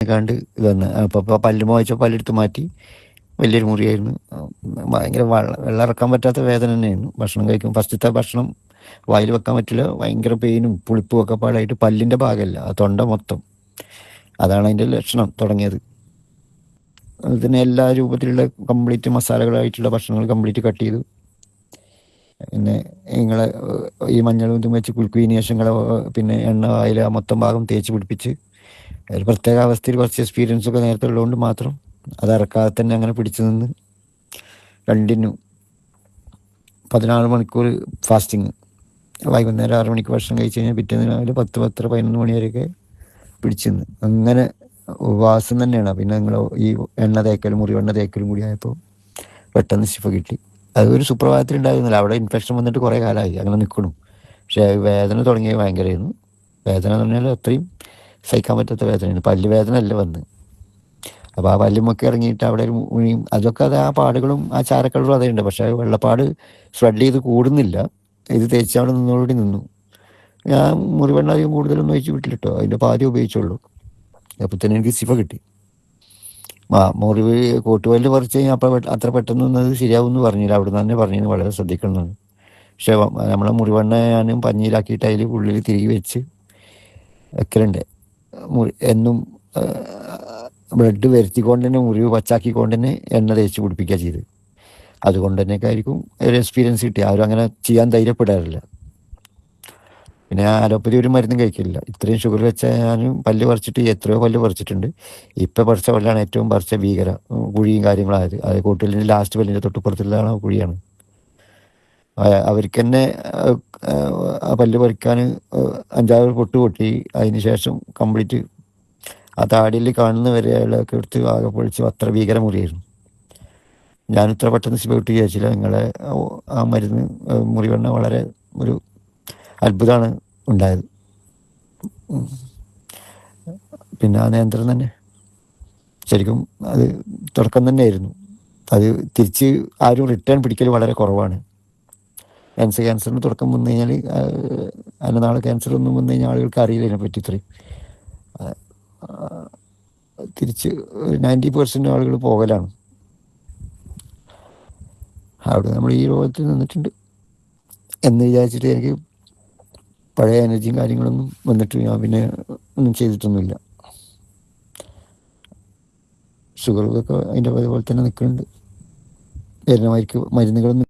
കണ്ട് ഇത് വന്ന് അപ്പോൾ പല്ല് മോചിച്ച പല്ലെടുത്ത് മാറ്റി. വലിയൊരു മുറിയായിരുന്നു. ഭയങ്കര വെള്ളം ഇറക്കാൻ പറ്റാത്ത വേദന തന്നെയായിരുന്നു. ഭക്ഷണം കഴിക്കും, ഫസ്റ്റത്തെ ഭക്ഷണം വായിൽ വെക്കാൻ പറ്റില്ല. ഭയങ്കര പെയിനും പുളിപ്പും ഒക്കെ പാടായിട്ട് പല്ലിൻ്റെ ഭാഗമല്ല, ആ തൊണ്ട മൊത്തം. അതാണ് അതിൻ്റെ ലക്ഷണം തുടങ്ങിയത്. അതിന് എല്ലാ രൂപത്തിലുള്ള കംപ്ലീറ്റ് മസാലകളായിട്ടുള്ള ഭക്ഷണങ്ങൾ കംപ്ലീറ്റ് കട്ട് ചെയ്തു. പിന്നെ നിങ്ങളെ ഈ മഞ്ഞളും ഇതും വെച്ച് കുലുക്കുവിന് ശേഷം നിങ്ങളെ പിന്നെ എണ്ണ വായിൽ ആ മൊത്തം ഭാഗം തേച്ച് പിടിപ്പിച്ച് ഒരു പ്രത്യേക അവസ്ഥയിൽ കുറച്ച് എക്സ്പീരിയൻസ് ഒക്കെ നേരത്തെ ഉള്ളതുകൊണ്ട് മാത്രം അത് ഇറക്കാതെ തന്നെ അങ്ങനെ പിടിച്ചു നിന്ന് കണ്ടിന്യൂ 14 മണിക്കൂർ ഫാസ്റ്റിങ്. വൈകുന്നേരം 6 മണിക്ക് ഭക്ഷണം കഴിച്ച് കഴിഞ്ഞാൽ പിറ്റേന്ന് രാവിലെ 10, 10, 11 മണി വരെയൊക്കെ പിടിച്ചു നിന്ന് അങ്ങനെ ഉപവാസം തന്നെയാണ്. പിന്നെ നിങ്ങൾ ഈ എണ്ണ തേക്കലും മുറിവെണ്ണ തേക്കലും കൂടി ആയപ്പോൾ പെട്ടെന്ന് ശിഫ കിട്ടി. അത് ഒരു സുപ്രഭാതത്തിൽ ഉണ്ടായിരുന്നില്ല. അവിടെ ഇൻഫെക്ഷൻ വന്നിട്ട് കുറേ കാലമായി അങ്ങനെ നിൽക്കണം. പക്ഷേ വേദന തുടങ്ങിയത് ഭയങ്കരമായിരുന്നു. വേദന എന്ന് പറഞ്ഞാൽ അത്രയും സഹിക്കാൻ പറ്റാത്ത വേദനയാണ്. പല്ല് വേദന അല്ല വന്ന്. അപ്പോൾ ആ പല്ലുമൊക്കെ ഇറങ്ങിയിട്ട് അവിടെ ഒരു മുഴിയും അതൊക്കെ അത് ആ പാടുകളും ആ ചാരക്കളറും അതുണ്ട്. പക്ഷേ വെള്ളപ്പാട് സ്പ്രെഡ് ചെയ്ത് കൂടുന്നില്ല. ഇത് തേച്ച് അവിടെ നിന്നോടുകൂടി നിന്നു. ഞാൻ മുറിവെണ്ണ അധികം കൂടുതലൊന്നും ഒഴിച്ച് വിട്ടില്ല കേട്ടോ, അതിൻ്റെ പാതി ഉപയോഗിച്ചുള്ളൂ. അപ്പോൾ തന്നെ എനിക്ക് ശിഫ കിട്ടി. മുറിവ് കൂട്ടുപല്ല് പറിച്ച് കഴിഞ്ഞാൽ അപ്പോൾ അത്ര പെട്ടെന്നൊന്നും അത് ശരിയാവുമെന്ന് പറഞ്ഞില്ല. അവിടെ നിന്ന് തന്നെ പറഞ്ഞിരുന്നു വളരെ ശ്രദ്ധിക്കണമെന്നാണ്. പക്ഷേ നമ്മളെ മുറിവെണ്ണ ഞാനും പഞ്ഞിയിലാക്കിയിട്ട് അതിൽ ഉള്ളിൽ തിരികെ വെച്ച് വെക്കലുണ്ട്. എന്നും ബ്ലഡ് വരുത്തിക്കൊണ്ട് തന്നെ മുറിവ് പച്ചാക്കിക്കൊണ്ട് തന്നെ എണ്ണ തേച്ച് പിടിപ്പിക്കുക ചെയ്ത്. അതുകൊണ്ട് തന്നെയൊക്കെ ആയിരിക്കും ഒരു എക്സ്പീരിയൻസ് കിട്ടി. ആരും അങ്ങനെ ചെയ്യാൻ ധൈര്യപ്പെടാറില്ല. പിന്നെ ഞാൻ അലോപ്പതി ഒരു മരുന്നും കഴിക്കില്ല. ഇത്രയും ഷുഗർ വെച്ചാൽ ഞാനും പല്ല് പറിച്ചിട്ട് എത്രയോ പല്ല് പറിച്ചിട്ടുണ്ട്. ഇപ്പം പറിച്ച പല്ലാണ് ഏറ്റവും പറിച്ച ഭീകര കുഴിയും കാര്യങ്ങളായത്. അത് കൂട്ടലിൻ്റെ ലാസ്റ്റ് പല്ലിൻ്റെ തൊട്ടുപുറത്തുള്ളതാണ് ആ കുഴിയാണ്. അവർക്ക് തന്നെ ആ പല്ല് പറിക്കാൻ 5-6 പൊട്ട് പൊട്ടി. അതിന് ശേഷം കംപ്ലീറ്റ് ആ താടിയിൽ കാണുന്ന വരെ അയാളൊക്കെ എടുത്ത് ആകെ പൊളിച്ച് അത്ര ഭീകര മുറിയായിരുന്നു. ഞാൻ ഇത്ര പെട്ടെന്ന് സിബൗട്ട് വിചാരിച്ചില്ല. നിങ്ങളെ ആ മരുന്ന് മുറിവെണ്ണ വളരെ ഒരു അത്ഭുതമാണ് ഉണ്ടായത്. പിന്നെ ആ നിയന്ത്രണം തന്നെ ശരിക്കും അത് തുടക്കം തന്നെയായിരുന്നു. അത് തിരിച്ച് ആരും റിട്ടേൺ പിടിക്കൽ വളരെ കുറവാണ്. ക്യാൻസറിന് തുടക്കം വന്നു കഴിഞ്ഞാൽ അതിന് നാളെ ക്യാൻസർ ഒന്നും വന്നു കഴിഞ്ഞാൽ ആളുകൾക്ക് അറിയില്ല ഇതിനെപ്പറ്റി. ഇത്രയും തിരിച്ച് 90% ആളുകൾ പോകലാണ്. അവിടെ നമ്മൾ ഈ രോഗത്തിൽ നിന്നിട്ടുണ്ട് എന്ന് വിചാരിച്ചിട്ട് എനിക്ക് പഴയ എനർജിയും കാര്യങ്ങളൊന്നും വന്നിട്ട് ഞാൻ പിന്നെ ഒന്നും ചെയ്തിട്ടൊന്നുമില്ല. ഷുഗർ ഇതൊക്കെ അതിൻ്റെ പോലെ തന്നെ നിൽക്കുന്നുണ്ട്. മരുന്നുകളൊന്നും